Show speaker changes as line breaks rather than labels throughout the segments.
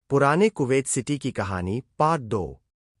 पुराने Kuwait city की कहानी पार्ट 2।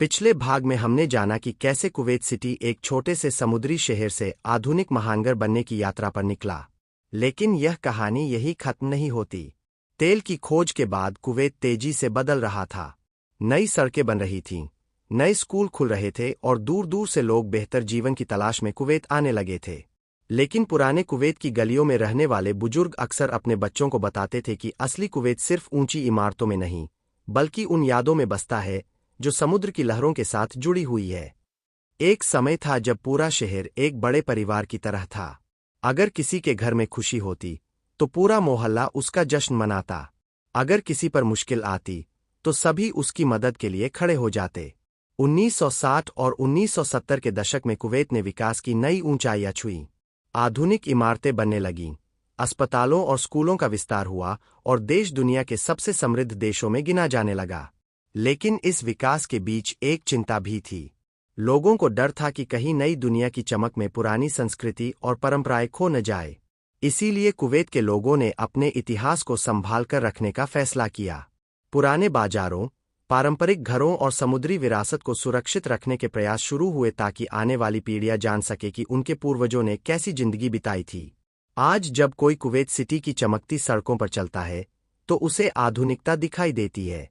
पिछले भाग में हमने जाना कि कैसे कुवैत सिटी एक छोटे से समुद्री शहर से आधुनिक महानगर बनने की यात्रा पर निकला। लेकिन यह कहानी यही खत्म नहीं होती। तेल की खोज के बाद कुवैत तेजी से बदल रहा था। नई सड़कें बन रही थीं, नए स्कूल खुल रहे थे और दूर दूर से लोग बेहतर जीवन की तलाश में कुवैत आने लगे थे। लेकिन पुराने कुवैत की गलियों में रहने वाले बुजुर्ग अक्सर अपने बच्चों को बताते थे कि असली कुवैत सिर्फ ऊंची इमारतों में नहीं, बल्कि उन यादों में बसता है जो समुद्र की लहरों के साथ जुड़ी हुई है। एक समय था जब पूरा शहर एक बड़े परिवार की तरह था। अगर किसी के घर में खुशी होती तो पूरा मोहल्ला उसका जश्न मनाता। अगर किसी पर मुश्किल आती तो सभी उसकी मदद के लिए खड़े हो जाते। 1960 और 1970 के दशक में कुवैत ने विकास की नई ऊंचाइयां छुईं। आधुनिक इमारतें बनने लगीं, अस्पतालों और स्कूलों का विस्तार हुआ और देश दुनिया के सबसे समृद्ध देशों में गिना जाने लगा। लेकिन इस विकास के बीच एक चिंता भी थी। लोगों को डर था कि कहीं नई दुनिया की चमक में पुरानी संस्कृति और परंपराएं खो न जाए। इसीलिए कुवैत के लोगों ने अपने इतिहास को संभाल कर रखने का फैसला किया। पुराने बाजारों, पारंपरिक घरों और समुद्री विरासत को सुरक्षित रखने के प्रयास शुरू हुए ताकि आने वाली पीढ़ियां जान सके कि उनके पूर्वजों ने कैसी जिंदगी बिताई थी। आज जब कोई कुवैत सिटी की चमकती सड़कों पर चलता है तो उसे आधुनिकता दिखाई देती है,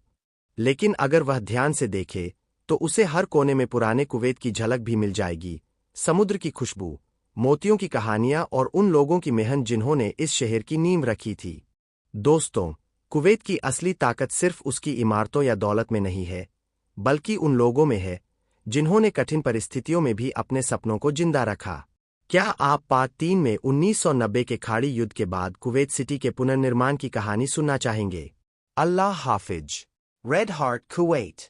लेकिन अगर वह ध्यान से देखे तो उसे हर कोने में पुराने कुवैत की झलक भी मिल जाएगी। समुद्र की खुशबू, मोतियों की कहानियां और उन लोगों की मेहनत जिन्होंने इस शहर की नींव रखी थी। दोस्तों, कुवैत की असली ताकत सिर्फ उसकी इमारतों या दौलत में नहीं है, बल्कि उन लोगों में है जिन्होंने कठिन परिस्थितियों में भी अपने सपनों को जिंदा रखा। क्या आप पार्ट 3 में 1990 के खाड़ी युद्ध के बाद कुवैत सिटी के पुनर्निर्माण की कहानी सुनना चाहेंगे? अल्लाह हाफिज। Red heart Kuwait.